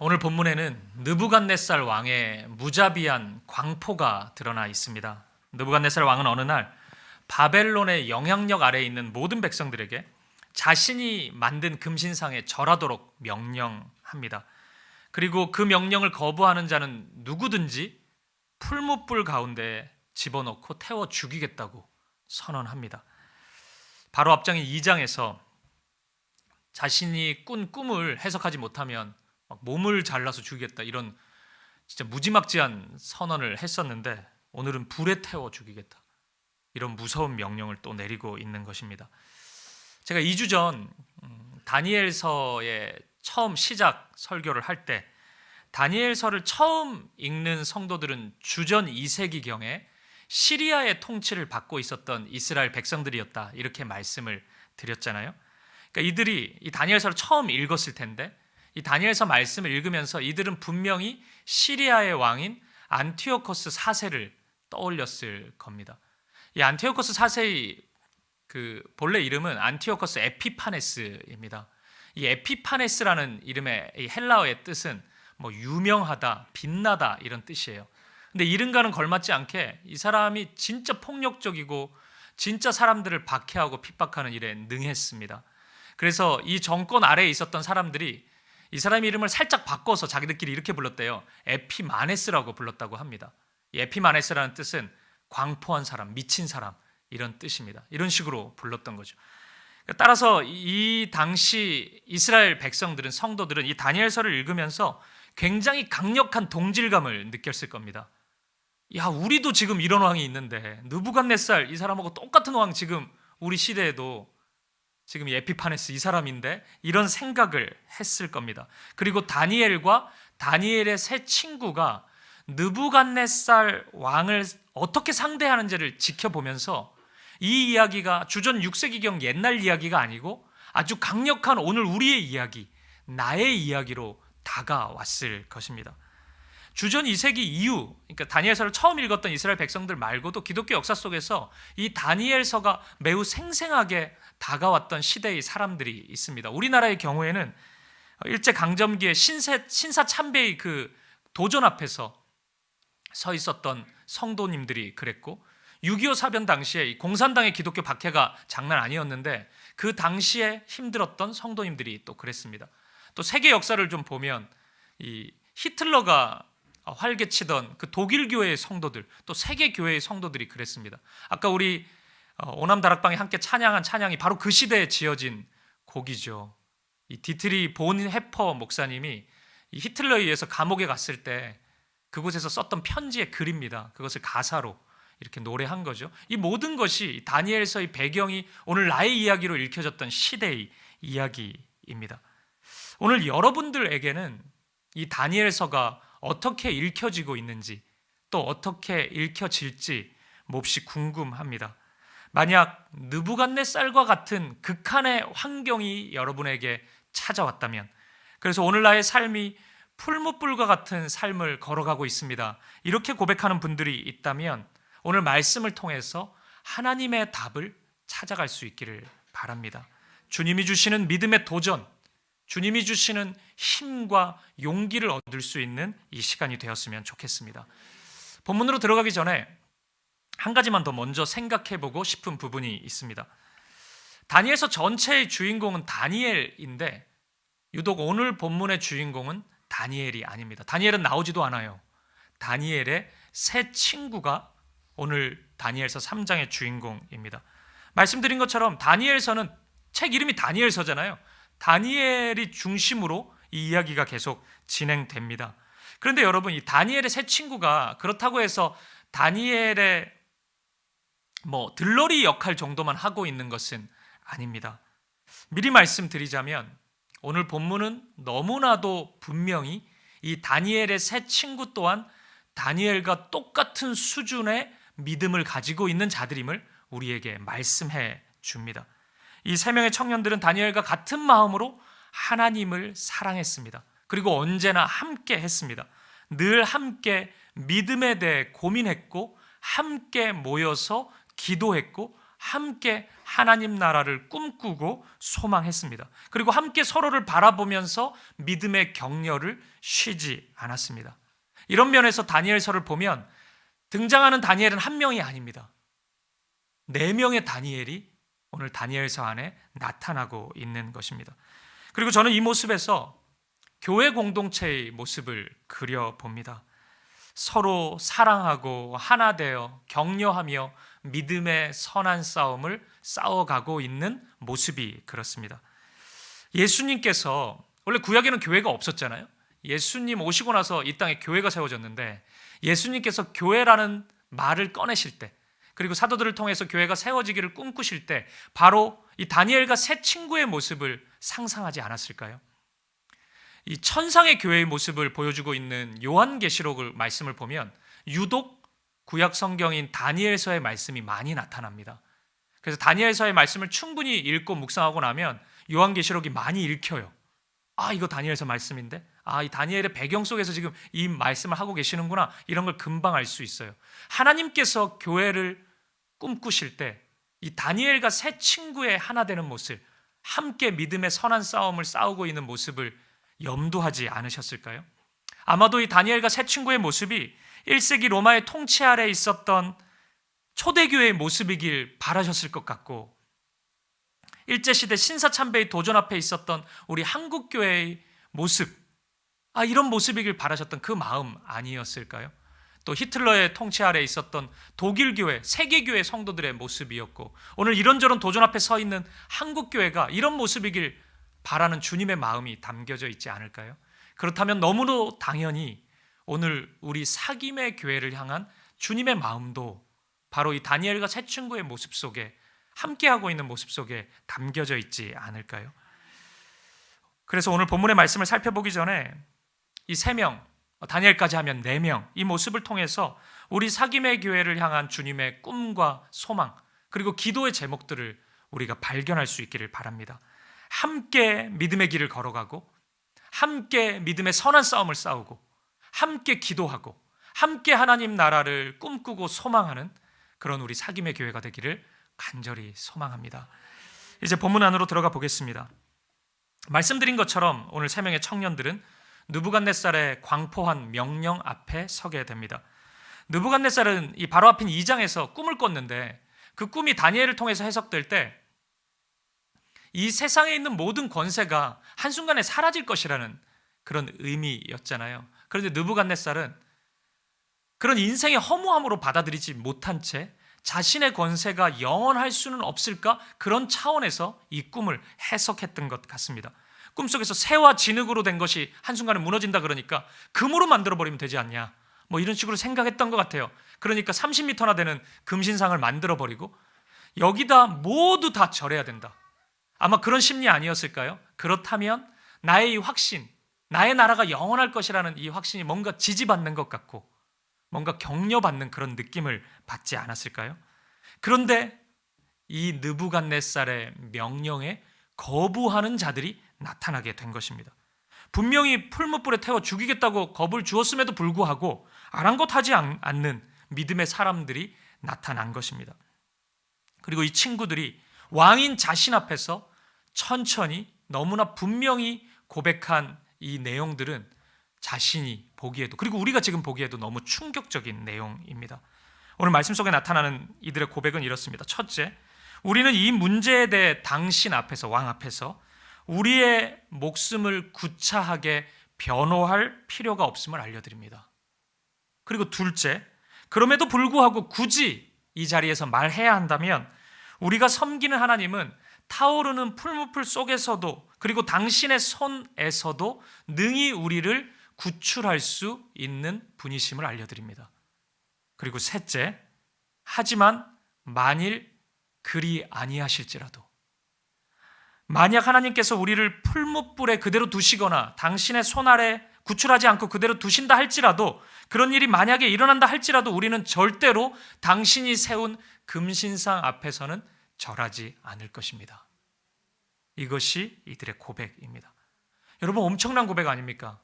오늘 본문에는 느부갓네살 왕의 무자비한 광포가 드러나 있습니다. 느부갓네살 왕은 어느 날 바벨론의 영향력 아래에 있는 모든 백성들에게 자신이 만든 금신상에 절하도록 명령합니다. 그리고 그 명령을 거부하는 자는 누구든지 풀무불 가운데 집어넣고 태워 죽이겠다고 선언합니다. 바로 앞장인 2장에서 자신이 꾼 꿈을 해석하지 못하면 몸을 잘라서 죽이겠다, 이런 진짜 무지막지한 선언을 했었는데 오늘은 불에 태워 죽이겠다, 이런 무서운 명령을 또 내리고 있는 것입니다. 제가 2주 전 다니엘서의 처음 시작 설교를 할 때 다니엘서를 처음 읽는 성도들은 주전 2세기경에 시리아의 통치를 받고 있었던 이스라엘 백성들이었다, 이렇게 말씀을 드렸잖아요. 그러니까 이들이 이 다니엘서를 처음 읽었을 텐데 이 다니엘서 말씀을 읽으면서 이들은 분명히 시리아의 왕인 안티오코스 4세를 떠올렸을 겁니다. 이 안티오코스 4세의 그 본래 이름은 안티오코스 에피파네스입니다. 이 에피파네스라는 이름의 이 헬라어의 뜻은 뭐 유명하다, 빛나다, 이런 뜻이에요. 근데 이름과는 걸맞지 않게 이 사람이 진짜 폭력적이고 진짜 사람들을 박해하고 핍박하는 일에 능했습니다. 그래서 이 정권 아래에 있었던 사람들이 이 사람의 이름을 살짝 바꿔서 자기들끼리 이렇게 불렀대요. 에피마네스라고 불렀다고 합니다. 이 에피마네스라는 뜻은 광포한 사람, 미친 사람, 이런 뜻입니다. 이런 식으로 불렀던 거죠. 따라서 이 당시 이스라엘 백성들은, 성도들은 이 다니엘서를 읽으면서 굉장히 강력한 동질감을 느꼈을 겁니다. 야, 우리도 지금 이런 왕이 있는데 느부갓네살 이 사람하고 똑같은 왕 지금 우리 시대에도 지금 에피파네스 이 사람인데, 이런 생각을 했을 겁니다. 그리고 다니엘과 다니엘의 세 친구가 느부갓네살 왕을 어떻게 상대하는지를 지켜보면서 이 이야기가 주전 6세기경 옛날 이야기가 아니고 아주 강력한 오늘 우리의 이야기, 나의 이야기로 다가왔을 것입니다. 주전 2세기 이후, 그러니까 다니엘서를 처음 읽었던 이스라엘 백성들 말고도 기독교 역사 속에서 이 다니엘서가 매우 생생하게 다가왔던 시대의 사람들이 있습니다. 우리나라의 경우에는 일제강점기에 신사 참배의 그 도전 앞에서 서 있었던 성도님들이 그랬고, 6.25 사변 당시에 공산당의 기독교 박해가 장난 아니었는데 그 당시에 힘들었던 성도님들이 또 그랬습니다. 또 세계 역사를 좀 보면 이 히틀러가 활개치던 그 독일 교회의 성도들, 또 세계 교회의 성도들이 그랬습니다. 아까 우리 오남다락방에 함께 찬양한 찬양이 바로 그 시대에 지어진 곡이죠. 이 디트리 본 해퍼 목사님이 이 히틀러에 의해서 감옥에 갔을 때 그곳에서 썼던 편지의 글입니다. 그것을 가사로 이렇게 노래한 거죠. 이 모든 것이 다니엘서의 배경이 오늘 나의 이야기로 읽혀졌던 시대의 이야기입니다. 오늘 여러분들에게는 이 다니엘서가 어떻게 읽혀지고 있는지, 또 어떻게 읽혀질지 몹시 궁금합니다. 만약 느부갓네살과 같은 극한의 환경이 여러분에게 찾아왔다면, 그래서 오늘 나의 삶이 풀무불과 같은 삶을 걸어가고 있습니다, 이렇게 고백하는 분들이 있다면 오늘 말씀을 통해서 하나님의 답을 찾아갈 수 있기를 바랍니다. 주님이 주시는 믿음의 도전, 주님이 주시는 힘과 용기를 얻을 수 있는 이 시간이 되었으면 좋겠습니다. 본문으로 들어가기 전에 한 가지만 더 먼저 생각해보고 싶은 부분이 있습니다. 다니엘서 전체의 주인공은 다니엘인데 유독 오늘 본문의 주인공은 다니엘이 아닙니다. 다니엘은 나오지도 않아요. 다니엘의 세 친구가 오늘 다니엘서 3장의 주인공입니다. 말씀드린 것처럼 다니엘서는 책 이름이 다니엘서잖아요. 다니엘이 중심으로 이 이야기가 계속 진행됩니다. 그런데 여러분, 이 다니엘의 세 친구가 그렇다고 해서 다니엘의 들러리 역할 정도만 하고 있는 것은 아닙니다. 미리 말씀드리자면 오늘 본문은 너무나도 분명히 이 다니엘의 세 친구 또한 다니엘과 똑같은 수준의 믿음을 가지고 있는 자들임을 우리에게 말씀해 줍니다. 이 세 명의 청년들은 다니엘과 같은 마음으로 하나님을 사랑했습니다. 그리고 언제나 함께 했습니다. 늘 함께 믿음에 대해 고민했고 함께 모여서 기도했고 함께 하나님 나라를 꿈꾸고 소망했습니다. 그리고 함께 서로를 바라보면서 믿음의 격려를 쉬지 않았습니다. 이런 면에서 다니엘서를 보면 등장하는 다니엘은 한 명이 아닙니다. 4명의 다니엘이 오늘 다니엘서 안에 나타나고 있는 것입니다. 그리고 저는 이 모습에서 교회 공동체의 모습을 그려봅니다. 서로 사랑하고 하나 되어 격려하며 믿음의 선한 싸움을 싸워가고 있는 모습이 그렇습니다. 예수님께서 원래 구약에는 교회가 없었잖아요. 예수님 오시고 나서 이 땅에 교회가 세워졌는데 예수님께서 교회라는 말을 꺼내실 때, 그리고 사도들을 통해서 교회가 세워지기를 꿈꾸실 때 바로 이 다니엘과 세 친구의 모습을 상상하지 않았을까요? 이 천상의 교회의 모습을 보여주고 있는 요한계시록을 말씀을 보면 유독 구약 성경인 다니엘서의 말씀이 많이 나타납니다. 그래서 다니엘서의 말씀을 충분히 읽고 묵상하고 나면 요한계시록이 많이 읽혀요. 아, 이거 다니엘서 말씀인데? 아, 이 다니엘의 배경 속에서 지금 이 말씀을 하고 계시는구나. 이런 걸 금방 알 수 있어요. 하나님께서 교회를 꿈꾸실 때 이 다니엘과 세 친구의 하나 되는 모습, 함께 믿음의 선한 싸움을 싸우고 있는 모습을 염두하지 않으셨을까요? 아마도 이 다니엘과 세 친구의 모습이 1세기 로마의 통치 아래 있었던 초대교회의 모습이길 바라셨을 것 같고, 일제시대 신사참배의 도전 앞에 있었던 우리 한국교회의 모습, 이런 모습이길 바라셨던 그 마음 아니었을까요? 또 히틀러의 통치 아래 있었던 독일교회, 세계교회 성도들의 모습이었고, 오늘 이런저런 도전 앞에 서 있는 한국교회가 이런 모습이길 바라는 주님의 마음이 담겨져 있지 않을까요? 그렇다면 너무도 당연히 오늘 우리 사김의 교회를 향한 주님의 마음도 바로 이 다니엘과 세 친구의 모습 속에, 함께하고 있는 모습 속에 담겨져 있지 않을까요? 그래서 오늘 본문의 말씀을 살펴보기 전에 이 3명, 다니엘까지 하면 4명, 이 모습을 통해서 우리 사김의 교회를 향한 주님의 꿈과 소망, 그리고 기도의 제목들을 우리가 발견할 수 있기를 바랍니다. 함께 믿음의 길을 걸어가고, 함께 믿음의 선한 싸움을 싸우고, 함께 기도하고, 함께 하나님 나라를 꿈꾸고 소망하는 그런 우리 사김의 교회가 되기를 간절히 소망합니다. 이제 본문 안으로 들어가 보겠습니다. 말씀드린 것처럼 오늘 3명의 청년들은 느부갓네살의 광포한 명령 앞에 서게 됩니다. 느부갓네살은 이 바로 앞인 2장에서 꿈을 꿨는데 그 꿈이 다니엘을 통해서 해석될 때 이 세상에 있는 모든 권세가 한순간에 사라질 것이라는 그런 의미였잖아요. 그런데 느부갓네살은 그런 인생의 허무함으로 받아들이지 못한 채 자신의 권세가 영원할 수는 없을까? 그런 차원에서 이 꿈을 해석했던 것 같습니다. 꿈속에서 새와 진흙으로 된 것이 한순간에 무너진다 그러니까 금으로 만들어버리면 되지 않냐, 뭐 이런 식으로 생각했던 것 같아요. 그러니까 30m나 되는 금신상을 만들어버리고 여기다 모두 다 절해야 된다. 아마 그런 심리 아니었을까요? 그렇다면 나의 이 확신, 나의 나라가 영원할 것이라는 이 확신이 뭔가 지지받는 것 같고 뭔가 격려받는 그런 느낌을 받지 않았을까요? 그런데 이 느부갓네살의 명령에 거부하는 자들이 나타나게 된 것입니다. 분명히 풀무불에 태워 죽이겠다고 겁을 주었음에도 불구하고 아랑곳하지 않는 믿음의 사람들이 나타난 것입니다. 그리고 이 친구들이 왕인 자신 앞에서 천천히 너무나 분명히 고백한 이 내용들은 자신이 보기에도, 그리고 우리가 지금 보기에도 너무 충격적인 내용입니다. 오늘 말씀 속에 나타나는 이들의 고백은 이렇습니다. 첫째, 우리는 이 문제에 대해 당신 앞에서, 왕 앞에서 우리의 목숨을 구차하게 변호할 필요가 없음을 알려드립니다. 그리고 둘째, 그럼에도 불구하고 굳이 이 자리에서 말해야 한다면 우리가 섬기는 하나님은 타오르는 풀무풀 속에서도, 그리고 당신의 손에서도 능히 우리를 구출할 수 있는 분이심을 알려드립니다. 그리고 셋째, 하지만 만일 그리 아니하실지라도, 만약 하나님께서 우리를 풀무불에 그대로 두시거나 당신의 손 아래 구출하지 않고 그대로 두신다 할지라도, 그런 일이 만약에 일어난다 할지라도 우리는 절대로 당신이 세운 금신상 앞에서는 절하지 않을 것입니다. 이것이 이들의 고백입니다. 여러분, 엄청난 고백 아닙니까?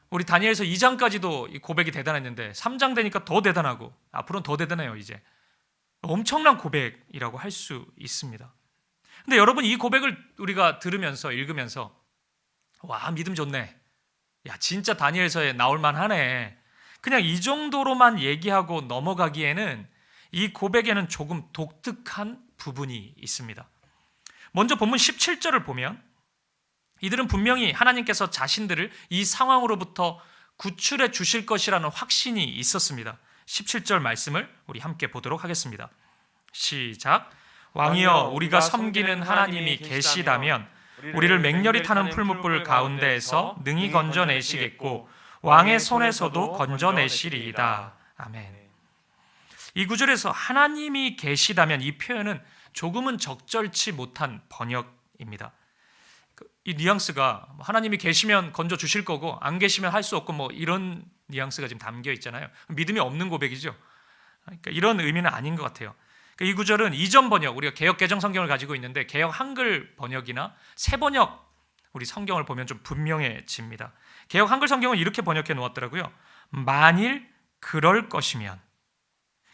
우리 다니엘서 2장까지도 이 고백이 대단했는데 3장 되니까 더 대단하고 앞으로는 더 대단해요. 이제 엄청난 고백이라고 할 수 있습니다. 근데 여러분, 이 고백을 우리가 들으면서 읽으면서 와, 믿음 좋네, 야 진짜 다니엘서에 나올 만하네, 그냥 이 정도로만 얘기하고 넘어가기에는 이 고백에는 조금 독특한 부분이 있습니다. 먼저 본문 17절을 보면 이들은 분명히 하나님께서 자신들을 이 상황으로부터 구출해 주실 것이라는 확신이 있었습니다. 17절 말씀을 우리 함께 보도록 하겠습니다. 시작. 왕이여, 우리가 섬기는 하나님이 계시다면 우리를 맹렬히 타는 풀무불 가운데에서 능히 건져내시겠고 왕의 손에서도 건져내시리이다. 아멘. 이 구절에서 하나님이 계시다면, 이 표현은 조금은 적절치 못한 번역입니다. 이 뉘앙스가 하나님이 계시면 건져 주실 거고 안 계시면 할 수 없고 뭐 이런 뉘앙스가 지금 담겨 있잖아요. 믿음이 없는 고백이죠. 그러니까 이런 의미는 아닌 것 같아요. 이 구절은 이전 번역, 우리가 개역 개정 성경을 가지고 있는데 개역 한글 번역이나 새 번역 우리 성경을 보면 좀 분명해집니다. 개역 한글 성경은 이렇게 번역해 놓았더라고요. 만일 그럴 것이면.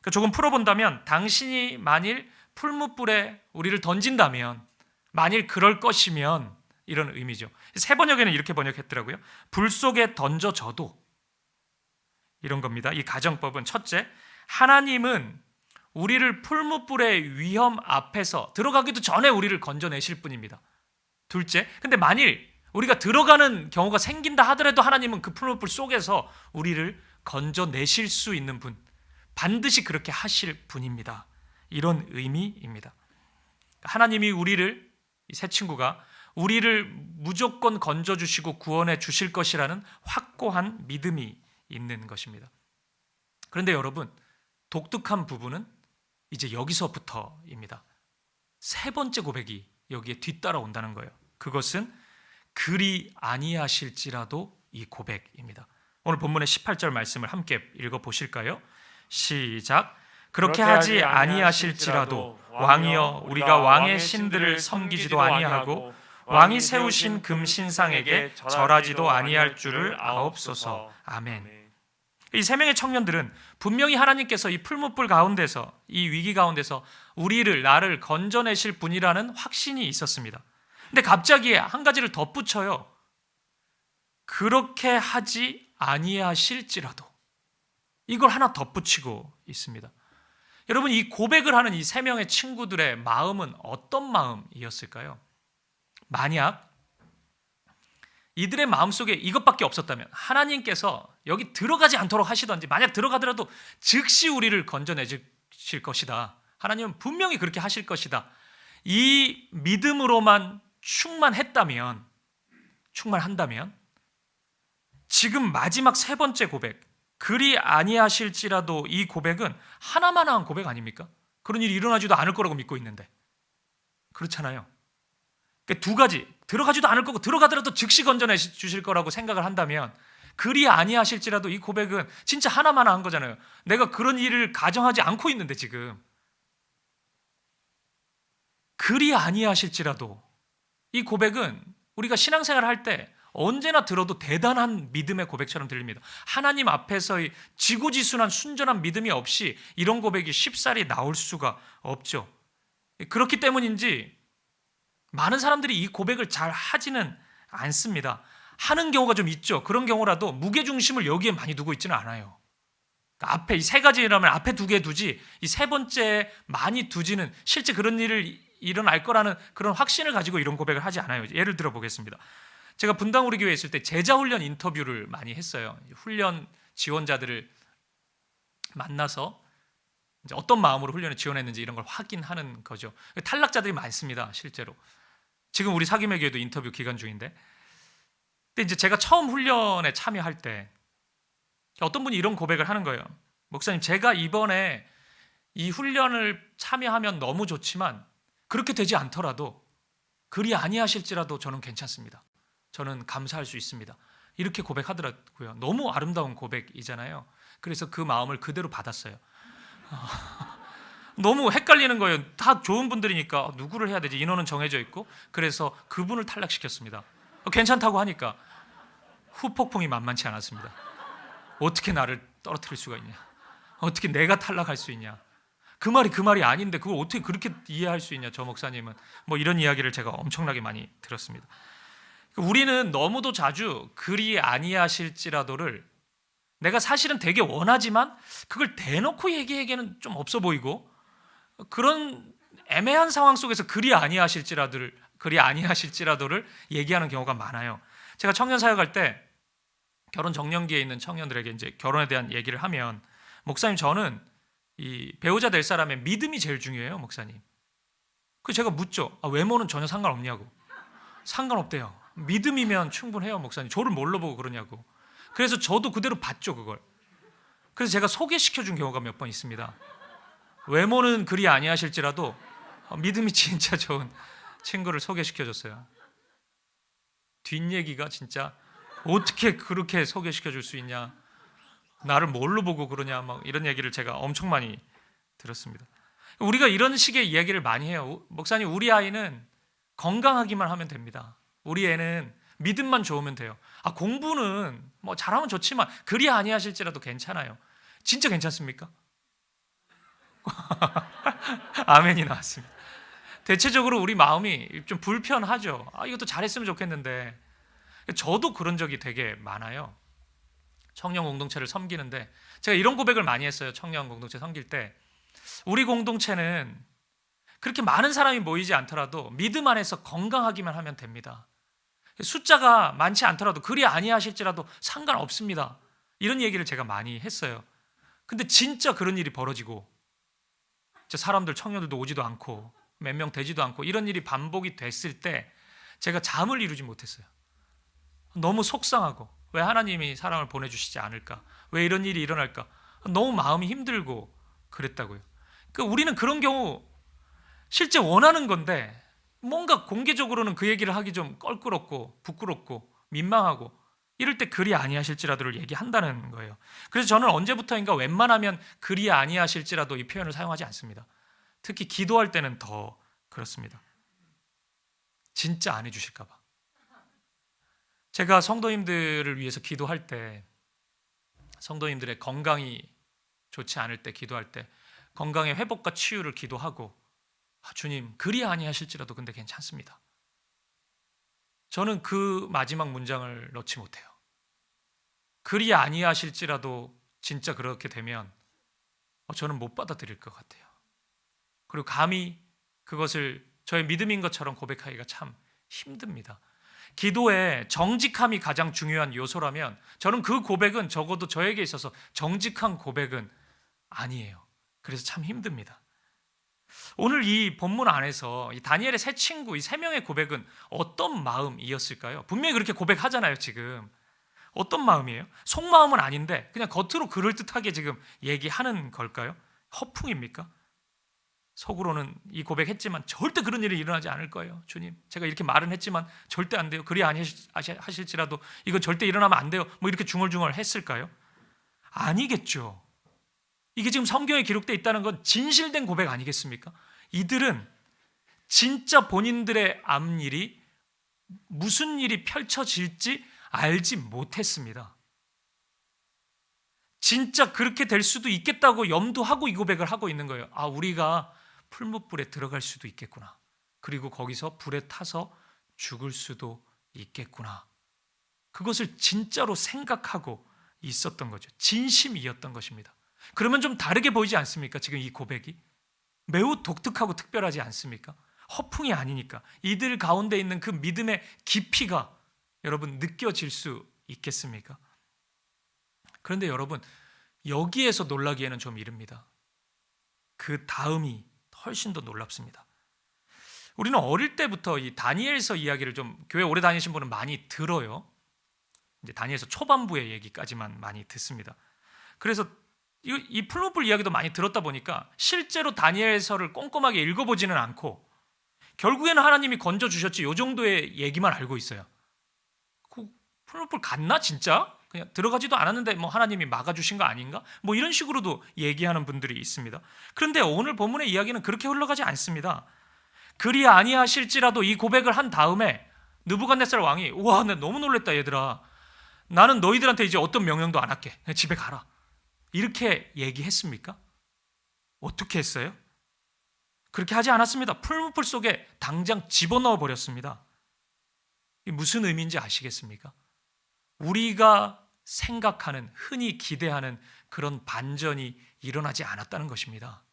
그러니까 조금 풀어본다면, 당신이 만일 풀무불에 우리를 던진다면, 만일 그럴 것이면, 이런 의미죠. 새 번역에는 이렇게 번역했더라고요. 불 속에 던져져도, 이런 겁니다. 이 가정법은 첫째, 하나님은 우리를 풀무불의 위험 앞에서 들어가기도 전에 우리를 건져내실 분입니다. 둘째, 근데 만일 우리가 들어가는 경우가 생긴다 하더라도 하나님은 그 풀무불 속에서 우리를 건져내실 수 있는 분, 반드시 그렇게 하실 분입니다. 이런 의미입니다. 하나님이 우리를, 이 새 친구가 우리를 무조건 건져주시고 구원해 주실 것이라는 확고한 믿음이 있는 것입니다. 그런데 여러분, 독특한 부분은 이제 여기서부터입니다. 세 번째 고백이 여기에 뒤따라온다는 거예요. 그것은 그리 아니하실지라도 이 고백입니다. 오늘 본문의 18절 말씀을 함께 읽어보실까요? 시작. 그렇게 하지 아니하실지라도 왕이여, 우리가 왕의 신들을 섬기지도 아니하고 왕이 세우신 금신상에게 절하지도 아니할 줄을 아옵소서. 아멘. 이 세 명의 청년들은 분명히 하나님께서 이 풀무불 가운데서, 이 위기 가운데서 나를 건져내실 분이라는 확신이 있었습니다. 근데 갑자기 한 가지를 덧붙여요. 그렇게 하지 아니하실지라도. 이걸 하나 덧붙이고 있습니다. 여러분, 이 고백을 하는 이 세 명의 친구들의 마음은 어떤 마음이었을까요? 만약 이들의 마음속에 이것밖에 없었다면, 하나님께서 여기 들어가지 않도록 하시던지, 만약 들어가더라도 즉시 우리를 건져내실 것이다, 하나님은 분명히 그렇게 하실 것이다, 이 믿음으로만 충만한다면, 지금 마지막 세 번째 고백, 그리 아니하실지라도, 이 고백은 하나만한 고백 아닙니까? 그런 일이 일어나지도 않을 거라고 믿고 있는데. 그렇잖아요. 그러니까 두 가지, 들어가지도 않을 거고 들어가더라도 즉시 건져내 주실 거라고 생각을 한다면, 그리 아니하실지라도 이 고백은 진짜 하나만한 거잖아요. 내가 그런 일을 가정하지 않고 있는데 지금. 그리 아니하실지라도, 이 고백은 우리가 신앙생활을 할 때 언제나 들어도 대단한 믿음의 고백처럼 들립니다. 하나님 앞에서의 지고지순한 순전한 믿음이 없이 이런 고백이 쉽사리 나올 수가 없죠. 그렇기 때문인지 많은 사람들이 이 고백을 잘 하지는 않습니다. 하는 경우가 좀 있죠. 그런 경우라도 무게중심을 여기에 많이 두고 있지는 않아요. 그러니까 앞에 이 세 가지라면 앞에 두 개 두지, 이 세 번째 많이 두지는, 실제 그런 일을 일어날 거라는 그런 확신을 가지고 이런 고백을 하지 않아요. 예를 들어 보겠습니다. 제가 분당 우리 교회에 있을 때 제자훈련 인터뷰를 많이 했어요. 훈련 지원자들을 만나서 이제 어떤 마음으로 훈련을 지원했는지 이런 걸 확인하는 거죠. 탈락자들이 많습니다, 실제로. 지금 우리 사김의 교회도 인터뷰 기간 중인데. 근데 이제 제가 처음 훈련에 참여할 때 어떤 분이 이런 고백을 하는 거예요. 목사님, 제가 이번에 이 훈련을 참여하면 너무 좋지만 그렇게 되지 않더라도, 그리 아니하실지라도 저는 괜찮습니다. 저는 감사할 수 있습니다. 이렇게 고백하더라고요. 너무 아름다운 고백이잖아요. 그래서 그 마음을 그대로 받았어요. 너무 헷갈리는 거예요. 다 좋은 분들이니까 누구를 해야 되지? 인원은 정해져 있고. 그래서 그분을 탈락시켰습니다. 괜찮다고 하니까 후폭풍이 만만치 않았습니다. 어떻게 나를 떨어뜨릴 수가 있냐? 어떻게 내가 탈락할 수 있냐? 그 말이 아닌데 그걸 어떻게 그렇게 이해할 수 있냐, 저 목사님은. 뭐 이런 이야기를 제가 엄청나게 많이 들었습니다. 우리는 너무도 자주 그리 아니하실지라도를 내가 사실은 되게 원하지만 그걸 대놓고 얘기하기에는 좀 없어 보이고, 그런 애매한 상황 속에서 그리 아니하실지라도를 얘기하는 경우가 많아요. 제가 청년 사역할 때 결혼 정년기에 있는 청년들에게 이제 결혼에 대한 얘기를 하면, 목사님 저는 이 배우자 될 사람의 믿음이 제일 중요해요, 목사님. 그 제가 묻죠. 외모는 전혀 상관없냐고. 상관없대요. 믿음이면 충분해요, 목사님. 저를 뭘로 보고 그러냐고. 그래서 저도 그대로 봤죠, 그걸. 그래서 제가 소개시켜준 경우가 몇 번 있습니다. 외모는 그리 아니하실지라도 믿음이 진짜 좋은 친구를 소개시켜줬어요. 뒷얘기가 진짜 어떻게 그렇게 소개시켜줄 수 있냐, 나를 뭘로 보고 그러냐, 막 이런 얘기를 제가 엄청 많이 들었습니다. 우리가 이런 식의 이야기를 많이 해요. 목사님, 우리 아이는 건강하기만 하면 됩니다. 우리 애는 믿음만 좋으면 돼요. 공부는 뭐 잘하면 좋지만 그리 아니하실지라도 괜찮아요. 진짜 괜찮습니까? 아멘이 나왔습니다. 대체적으로 우리 마음이 좀 불편하죠. 이것도 잘했으면 좋겠는데. 저도 그런 적이 되게 많아요. 청년 공동체를 섬기는데 제가 이런 고백을 많이 했어요. 청년 공동체 섬길 때, 우리 공동체는 그렇게 많은 사람이 모이지 않더라도 믿음 안에서 건강하기만 하면 됩니다. 숫자가 많지 않더라도 그리 아니하실지라도 상관없습니다. 이런 얘기를 제가 많이 했어요. 근데 진짜 그런 일이 벌어지고, 사람들, 청년들도 오지도 않고 몇 명 되지도 않고 이런 일이 반복이 됐을 때 제가 잠을 이루지 못했어요. 너무 속상하고, 왜 하나님이 사람을 보내주시지 않을까? 왜 이런 일이 일어날까? 너무 마음이 힘들고 그랬다고요. 우리는 그런 경우 실제 원하는 건데 뭔가 공개적으로는 그 얘기를 하기 좀 껄끄럽고 부끄럽고 민망하고, 이럴 때 그리 아니하실지라도를 얘기한다는 거예요. 그래서 저는 언제부터인가 웬만하면 그리 아니하실지라도 이 표현을 사용하지 않습니다. 특히 기도할 때는 더 그렇습니다. 진짜 안 해주실까 봐. 제가 성도님들을 위해서 기도할 때, 성도님들의 건강이 좋지 않을 때 기도할 때 건강의 회복과 치유를 기도하고, 주님 그리 아니하실지라도 근데 괜찮습니다. 저는 그 마지막 문장을 넣지 못해요. 그리 아니하실지라도 진짜 그렇게 되면 저는 못 받아들일 것 같아요. 그리고 감히 그것을 저의 믿음인 것처럼 고백하기가 참 힘듭니다. 기도에 정직함이 가장 중요한 요소라면 저는 그 고백은 적어도 저에게 있어서 정직한 고백은 아니에요. 그래서 참 힘듭니다. 오늘 이 본문 안에서 이 다니엘의 세 친구, 이 세 명의 고백은 어떤 마음이었을까요? 분명히 그렇게 고백하잖아요, 지금. 어떤 마음이에요? 속마음은 아닌데 그냥 겉으로 그럴듯하게 지금 얘기하는 걸까요? 허풍입니까? 속으로는 이 고백했지만 절대 그런 일이 일어나지 않을 거예요. 주님, 제가 이렇게 말은 했지만 절대 안 돼요. 그리 아니하실지라도 이건 절대 일어나면 안 돼요. 뭐 이렇게 중얼중얼 했을까요? 아니겠죠. 이게 지금 성경에 기록되어 있다는 건 진실된 고백 아니겠습니까? 이들은 진짜 본인들의 앞일이 무슨 일이 펼쳐질지 알지 못했습니다. 진짜 그렇게 될 수도 있겠다고 염두하고 이 고백을 하고 있는 거예요. 우리가 풀무불에 들어갈 수도 있겠구나. 그리고 거기서 불에 타서 죽을 수도 있겠구나. 그것을 진짜로 생각하고 있었던 거죠. 진심이었던 것입니다. 그러면 좀 다르게 보이지 않습니까? 지금 이 고백이 매우 독특하고 특별하지 않습니까? 허풍이 아니니까. 이들 가운데 있는 그 믿음의 깊이가 여러분 느껴질 수 있겠습니까? 그런데 여러분, 여기에서 놀라기에는 좀 이릅니다. 그 다음이 훨씬 더 놀랍습니다. 우리는 어릴 때부터 이 다니엘서 이야기를 좀, 교회 오래 다니신 분은 많이 들어요. 이제 다니엘서 초반부의 얘기까지만 많이 듣습니다. 그래서 이 풀무불 이야기도 많이 들었다 보니까 실제로 다니엘서를 꼼꼼하게 읽어보지는 않고 결국에는 하나님이 건져주셨지 이 정도의 얘기만 알고 있어요. 그 풀무불 갔나 진짜? 그냥 들어가지도 않았는데 뭐 하나님이 막아주신 거 아닌가? 뭐 이런 식으로도 얘기하는 분들이 있습니다. 그런데 오늘 본문의 이야기는 그렇게 흘러가지 않습니다. 그리 아니하실지라도 이 고백을 한 다음에 느부갓네살 왕이, 우와, 나 너무 놀랬다 얘들아. 나는 너희들한테 이제 어떤 명령도 안 할게. 그냥 집에 가라. 이렇게 얘기했습니까? 어떻게 했어요? 그렇게 하지 않았습니다. 풀무불 속에 당장 집어넣어 버렸습니다. 이게 무슨 의미인지 아시겠습니까? 우리가 생각하는, 흔히 기대하는 그런 반전이 일어나지 않았다는 것입니다.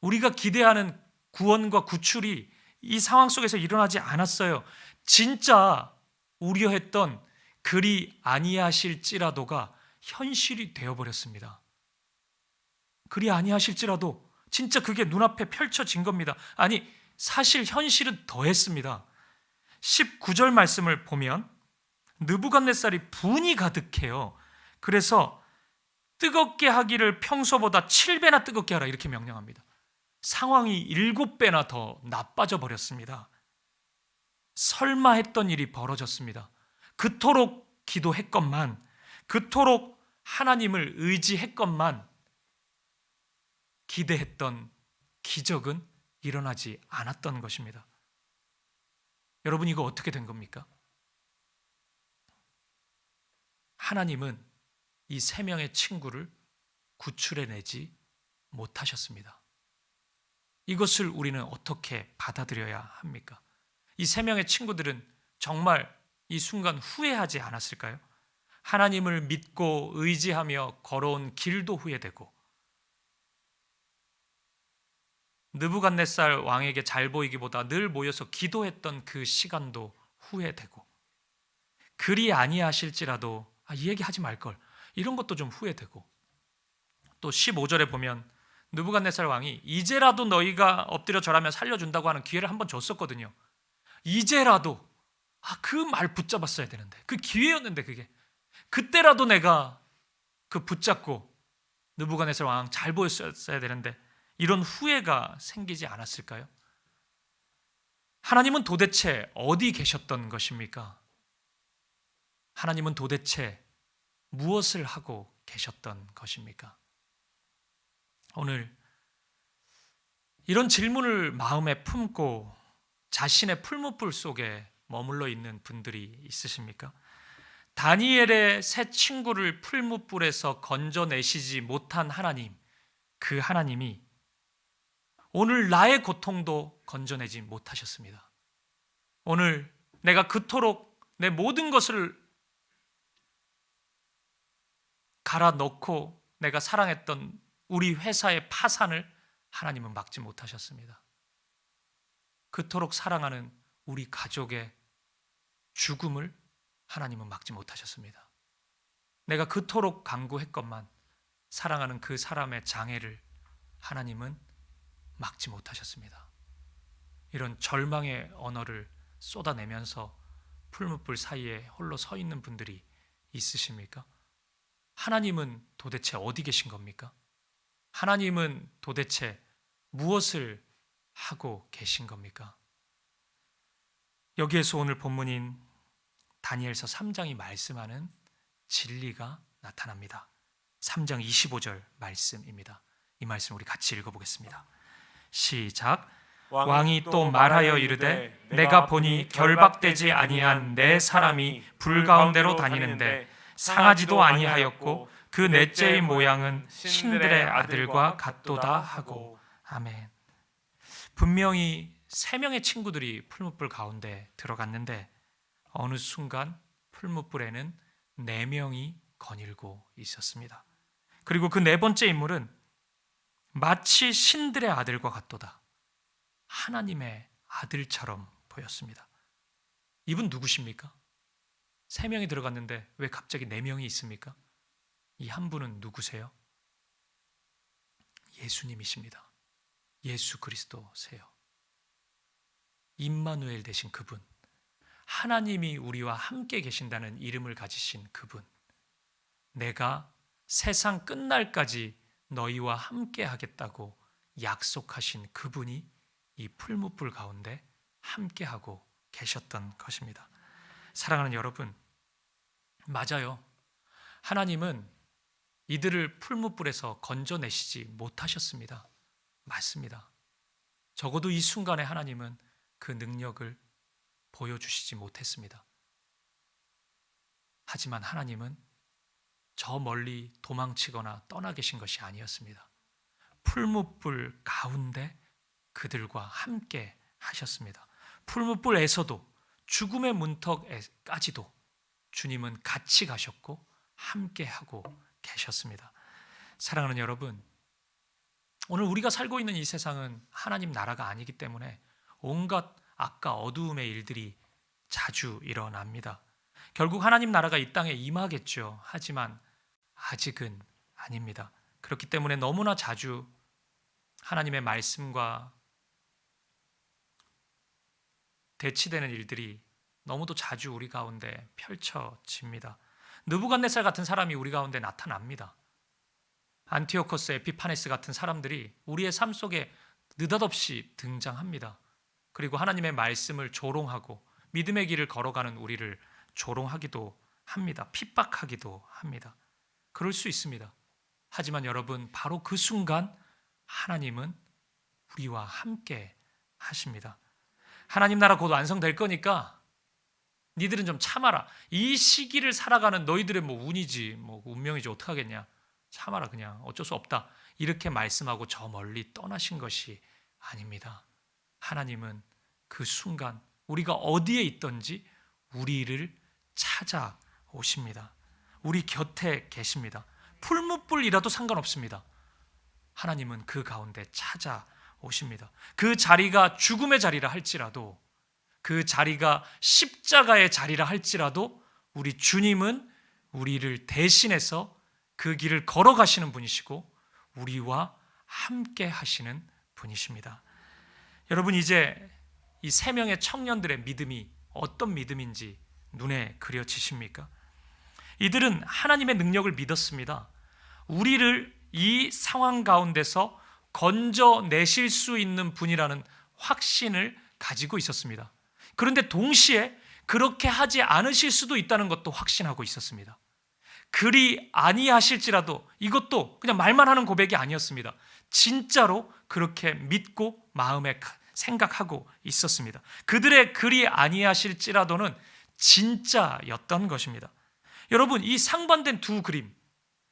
우리가 기대하는 구원과 구출이 이 상황 속에서 일어나지 않았어요. 진짜 우려했던 그리 아니하실지라도가 현실이 되어버렸습니다. 그리 아니하실지라도 진짜 그게 눈앞에 펼쳐진 겁니다. 아니, 사실 현실은 더했습니다. 19절 말씀을 보면 느부갓네살이 분이 가득해요. 그래서 뜨겁게 하기를 평소보다 7배나 뜨겁게 하라 이렇게 명령합니다. 상황이 7배나 더 나빠져 버렸습니다. 설마 했던 일이 벌어졌습니다. 그토록 기도했건만, 그토록 하나님을 의지했건만 기대했던 기적은 일어나지 않았던 것입니다. 여러분, 이거 어떻게 된 겁니까? 하나님은 이 3명의 친구를 구출해내지 못하셨습니다. 이것을 우리는 어떻게 받아들여야 합니까? 이 3명의 친구들은 정말 이 순간 후회하지 않았을까요? 하나님을 믿고 의지하며 걸어온 길도 후회되고, 느부갓네살 왕에게 잘 보이기보다 늘 모여서 기도했던 그 시간도 후회되고, 그리 아니하실지라도 이 얘기 하지 말걸, 이런 것도 좀 후회되고, 또 15절에 보면 느부갓네살 왕이 이제라도 너희가 엎드려 절하며 살려준다고 하는 기회를 한번 줬었거든요. 이제라도, 그 말 붙잡았어야 되는데, 그 기회였는데, 그때라도 내가 그 붙잡고 느부갓네살 왕 잘 보였어야 되는데, 이런 후회가 생기지 않았을까요? 하나님은 도대체 어디 계셨던 것입니까? 하나님은 도대체 무엇을 하고 계셨던 것입니까? 오늘 이런 질문을 마음에 품고 자신의 풀무불 속에 머물러 있는 분들이 있으십니까? 다니엘의 세 친구를 풀무불에서 건져내시지 못한 하나님, 그 하나님이 오늘 나의 고통도 건져내지 못하셨습니다. 오늘 내가 그토록 내 모든 것을 갈아 넣고 내가 사랑했던 우리 회사의 파산을 하나님은 막지 못하셨습니다. 그토록 사랑하는 우리 가족의 죽음을 하나님은 막지 못하셨습니다. 내가 그토록 간구했건만 사랑하는 그 사람의 장애를 하나님은 막지 못하셨습니다. 이런 절망의 언어를 쏟아내면서 풀무불 사이에 홀로 서 있는 분들이 있으십니까? 하나님은 도대체 어디 계신 겁니까? 하나님은 도대체 무엇을 하고 계신 겁니까? 여기에서 오늘 본문인 다니엘서 3장이 말씀하는 진리가 나타납니다. 3장 25절 말씀입니다. 이 말씀 우리 같이 읽어보겠습니다. 시작. 왕이 또 말하여 이르되 내가 보니 결박되지 아니한 내 사람이 불 가운데로 다니는데 상하지도 아니하였고 그 넷째의 모양은 신들의 아들과 같도다 하고. 아멘. 분명히 3명의 친구들이 풀무불 가운데 들어갔는데 어느 순간 풀무불에는 4명이 거닐고 있었습니다. 그리고 그 4번째 인물은 마치 신들의 아들과 같도다, 하나님의 아들처럼 보였습니다. 이분 누구십니까? 3명이 들어갔는데 왜 갑자기 4명이 있습니까? 이 한 분은 누구세요? 예수님이십니다. 예수 그리스도세요. 임마누엘 되신 그분, 하나님이 우리와 함께 계신다는 이름을 가지신 그분, 내가 세상 끝날까지 너희와 함께 하겠다고 약속하신 그분이 이 풀무불 가운데 함께하고 계셨던 것입니다. 사랑하는 여러분, 맞아요. 하나님은 이들을 풀무불에서 건져내시지 못하셨습니다. 맞습니다. 적어도 이 순간에 하나님은 그 능력을 보여주시지 못했습니다. 하지만 하나님은 저 멀리 도망치거나 떠나 계신 것이 아니었습니다. 풀무불 가운데 그들과 함께 하셨습니다. 풀무불에서도 죽음의 문턱에까지도 주님은 같이 가셨고 함께 하고 계셨습니다. 사랑하는 여러분, 오늘 우리가 살고 있는 이 세상은 하나님 나라가 아니기 때문에 온갖 악과 어두움의 일들이 자주 일어납니다. 결국 하나님 나라가 이 땅에 임하겠죠. 하지만 아직은 아닙니다. 그렇기 때문에 너무나 자주 하나님의 말씀과 대치되는 일들이 너무도 자주 우리 가운데 펼쳐집니다. 느부갓네살 같은 사람이 우리 가운데 나타납니다. 안티오코스 에피파네스 같은 사람들이 우리의 삶 속에 느닷없이 등장합니다. 그리고 하나님의 말씀을 조롱하고 믿음의 길을 걸어가는 우리를 조롱하기도 합니다. 핍박하기도 합니다. 그럴 수 있습니다. 하지만 여러분, 바로 그 순간 하나님은 우리와 함께 하십니다. 하나님 나라 곧 완성될 거니까 니들은 좀 참아라. 이 시기를 살아가는 너희들의 운이지, 운명이지, 어떡하겠냐. 참아라, 그냥 어쩔 수 없다. 이렇게 말씀하고 저 멀리 떠나신 것이 아닙니다. 하나님은 그 순간 우리가 어디에 있든지 우리를 찾아오십니다. 우리 곁에 계십니다. 풀무불이라도 상관없습니다. 하나님은 그 가운데 찾아오십니다. 그 자리가 죽음의 자리라 할지라도, 그 자리가 십자가의 자리라 할지라도 우리 주님은 우리를 대신해서 그 길을 걸어가시는 분이시고 우리와 함께 하시는 분이십니다. 여러분, 이제 이 세 명의 청년들의 믿음이 어떤 믿음인지 눈에 그려지십니까? 이들은 하나님의 능력을 믿었습니다. 우리를 이 상황 가운데서 건져내실 수 있는 분이라는 확신을 가지고 있었습니다. 그런데 동시에 그렇게 하지 않으실 수도 있다는 것도 확신하고 있었습니다. 그리 아니하실지라도 이것도 그냥 말만 하는 고백이 아니었습니다. 진짜로 그렇게 믿고 마음에 생각하고 있었습니다. 그들의 그리 아니하실지라도는 진짜였던 것입니다. 여러분, 이 상반된 두 그림,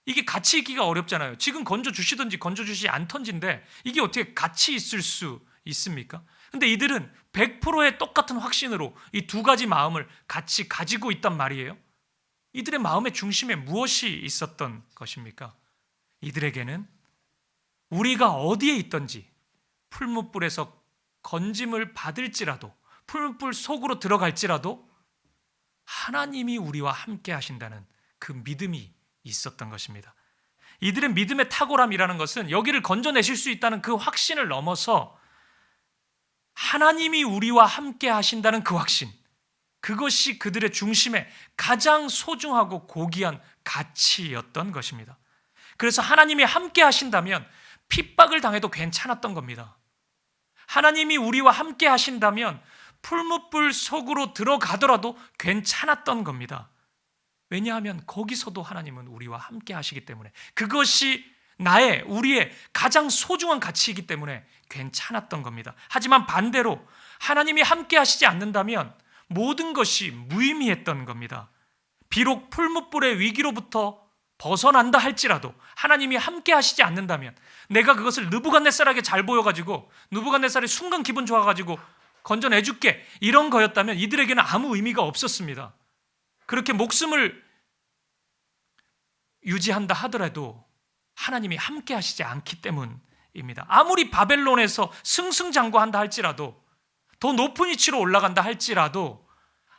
이게 같이 있기가 어렵잖아요. 지금 건져주시든지 건져주시지 않던지인데 이게 어떻게 같이 있을 수 있습니까? 근데 이들은 100%의 똑같은 확신으로 이 두 가지 마음을 같이 가지고 있단 말이에요. 이들의 마음의 중심에 무엇이 있었던 것입니까? 이들에게는 우리가 어디에 있든지 풀무불에서 건짐을 받을지라도, 풀무불 속으로 들어갈지라도 하나님이 우리와 함께 하신다는 그 믿음이 있었던 것입니다. 이들의 믿음의 탁월함이라는 것은 여기를 건져내실 수 있다는 그 확신을 넘어서 하나님이 우리와 함께 하신다는 그 확신, 그것이 그들의 중심에 가장 소중하고 고귀한 가치였던 것입니다. 그래서 하나님이 함께 하신다면 핍박을 당해도 괜찮았던 겁니다. 하나님이 우리와 함께 하신다면 풀무불 속으로 들어가더라도 괜찮았던 겁니다. 왜냐하면 거기서도 하나님은 우리와 함께 하시기 때문에, 그것이 우리의 가장 소중한 가치이기 때문에 괜찮았던 겁니다. 하지만 반대로 하나님이 함께 하시지 않는다면 모든 것이 무의미했던 겁니다. 비록 풀무불의 위기로부터 벗어난다 할지라도 하나님이 함께 하시지 않는다면, 내가 그것을 느부갓네살에게 잘 보여가지고 느부갓네살이 순간 기분 좋아가지고 건져내줄게, 이런 거였다면 이들에게는 아무 의미가 없었습니다. 그렇게 목숨을 유지한다 하더라도 하나님이 함께 하시지 않기 때문입니다. 아무리 바벨론에서 승승장구한다 할지라도, 더 높은 위치로 올라간다 할지라도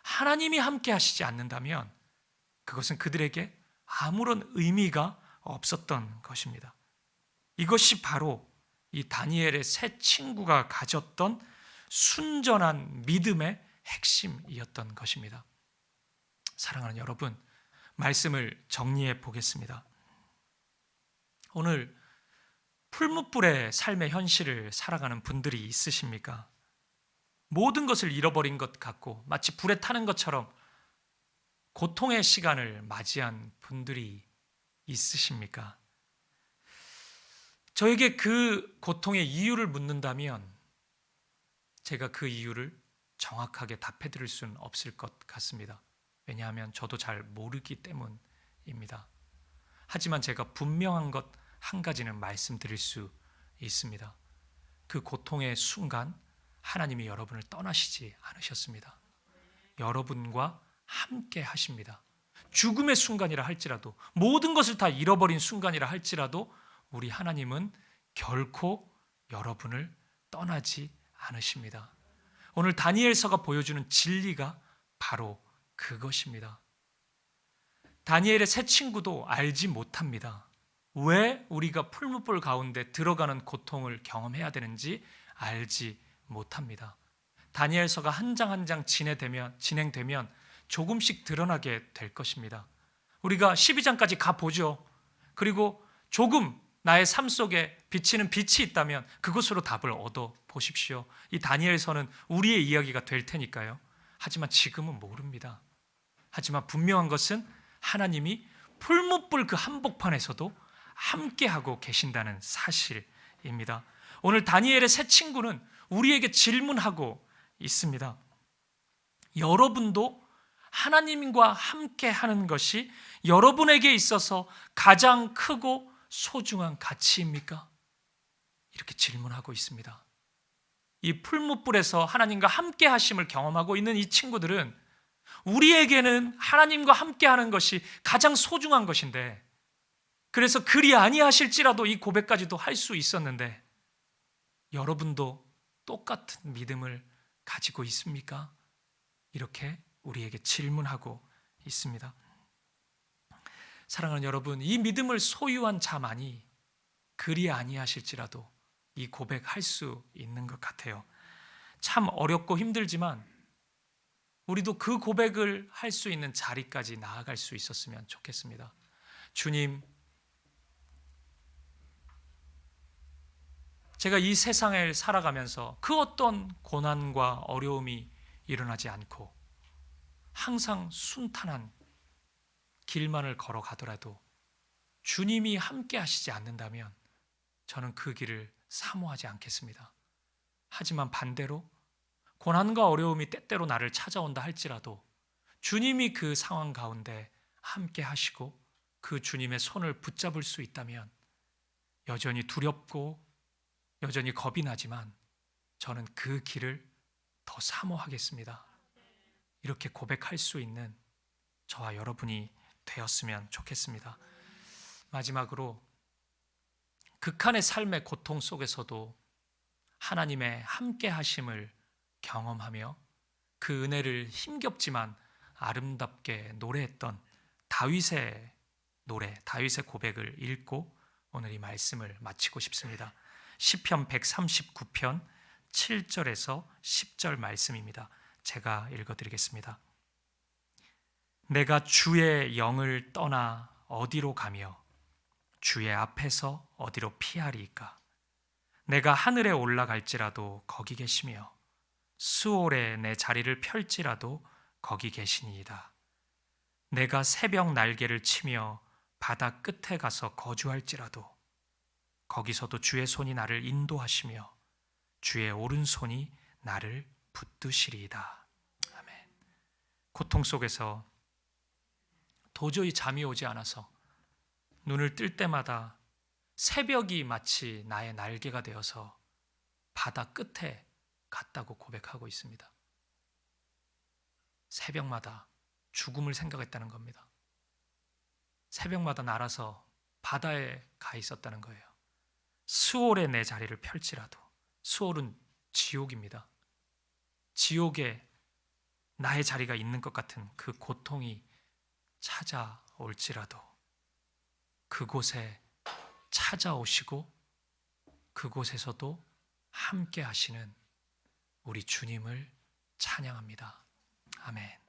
하나님이 함께 하시지 않는다면 그것은 그들에게 아무런 의미가 없었던 것입니다. 이것이 바로 이 다니엘의 세 친구가 가졌던 순전한 믿음의 핵심이었던 것입니다. 사랑하는 여러분, 말씀을 정리해 보겠습니다. 오늘 풀무불의 삶의 현실을 살아가는 분들이 있으십니까? 모든 것을 잃어버린 것 같고 마치 불에 타는 것처럼 고통의 시간을 맞이한 분들이 있으십니까? 저에게 그 고통의 이유를 묻는다면 제가 그 이유를 정확하게 답해 드릴 수는 없을 것 같습니다. 왜냐하면 저도 잘 모르기 때문입니다. 하지만 제가 분명한 것 한 가지는 말씀드릴 수 있습니다. 그 고통의 순간 하나님이 여러분을 떠나시지 않으셨습니다. 여러분과 함께 하십니다. 죽음의 순간이라 할지라도, 모든 것을 다 잃어버린 순간이라 할지라도 우리 하나님은 결코 여러분을 떠나지 않으십니다. 오늘 다니엘서가 보여주는 진리가 바로 그것입니다. 다니엘의 세 친구도 알지 못합니다. 왜 우리가 풀무불 가운데 들어가는 고통을 경험해야 되는지 알지 못합니다. 다니엘서가 한 장 한 장 진행되면 조금씩 드러나게 될 것입니다. 우리가 12장까지 가보죠. 그리고 조금 나의 삶 속에 비치는 빛이 있다면 그것으로 답을 얻어 보십시오. 이 다니엘서는 우리의 이야기가 될 테니까요. 하지만 지금은 모릅니다. 하지만 분명한 것은 하나님이 풀무불 그 한복판에서도 함께하고 계신다는 사실입니다. 오늘 다니엘의 세 친구는 우리에게 질문하고 있습니다. 여러분도 하나님과 함께하는 것이 여러분에게 있어서 가장 크고 소중한 가치입니까? 이렇게 질문하고 있습니다. 이 풀무불에서 하나님과 함께 하심을 경험하고 있는 이 친구들은 우리에게는 하나님과 함께하는 것이 가장 소중한 것인데, 그래서 그리 아니하실지라도 이 고백까지도 할 수 있었는데, 여러분도 똑같은 믿음을 가지고 있습니까? 이렇게 우리에게 질문하고 있습니다. 사랑하는 여러분, 이 믿음을 소유한 자만이 그리 아니하실지라도 이 고백할 수 있는 것 같아요. 참 어렵고 힘들지만 우리도 그 고백을 할 수 있는 자리까지 나아갈 수 있었으면 좋겠습니다. 주님, 제가 이 세상을 살아가면서 그 어떤 고난과 어려움이 일어나지 않고 항상 순탄한 길만을 걸어가더라도 주님이 함께 하시지 않는다면 저는 그 길을 사모하지 않겠습니다. 하지만 반대로 고난과 어려움이 때때로 나를 찾아온다 할지라도 주님이 그 상황 가운데 함께 하시고 그 주님의 손을 붙잡을 수 있다면 여전히 두렵고 여전히 겁이 나지만 저는 그 길을 더 사모하겠습니다. 이렇게 고백할 수 있는 저와 여러분이 되었으면 좋겠습니다. 마지막으로 극한의 삶의 고통 속에서도 하나님의 함께 하심을 경험하며 그 은혜를 힘겹지만 아름답게 노래했던 다윗의 노래, 다윗의 고백을 읽고 오늘 이 말씀을 마치고 싶습니다. 시편 139편 7절에서 10절 말씀입니다. 제가 읽어드리겠습니다. 내가 주의 영을 떠나 어디로 가며 주의 앞에서 어디로 피하리이까? 내가 하늘에 올라갈지라도 거기 계시며 수월에 내 자리를 펼지라도 거기 계시니이다. 내가 새벽 날개를 치며 바다 끝에 가서 거주할지라도 거기서도 주의 손이 나를 인도하시며 주의 오른손이 나를 붙드시리이다. 아멘. 고통 속에서 도저히 잠이 오지 않아서 눈을 뜰 때마다 새벽이 마치 나의 날개가 되어서 바다 끝에 갔다고 고백하고 있습니다. 새벽마다 죽음을 생각했다는 겁니다. 새벽마다 날아서 바다에 가 있었다는 거예요. 수월에 내 자리를 펼지라도, 수월은 지옥입니다. 지옥에 나의 자리가 있는 것 같은 그 고통이 찾아올지라도 그곳에 찾아오시고 그곳에서도 함께 하시는 우리 주님을 찬양합니다. 아멘.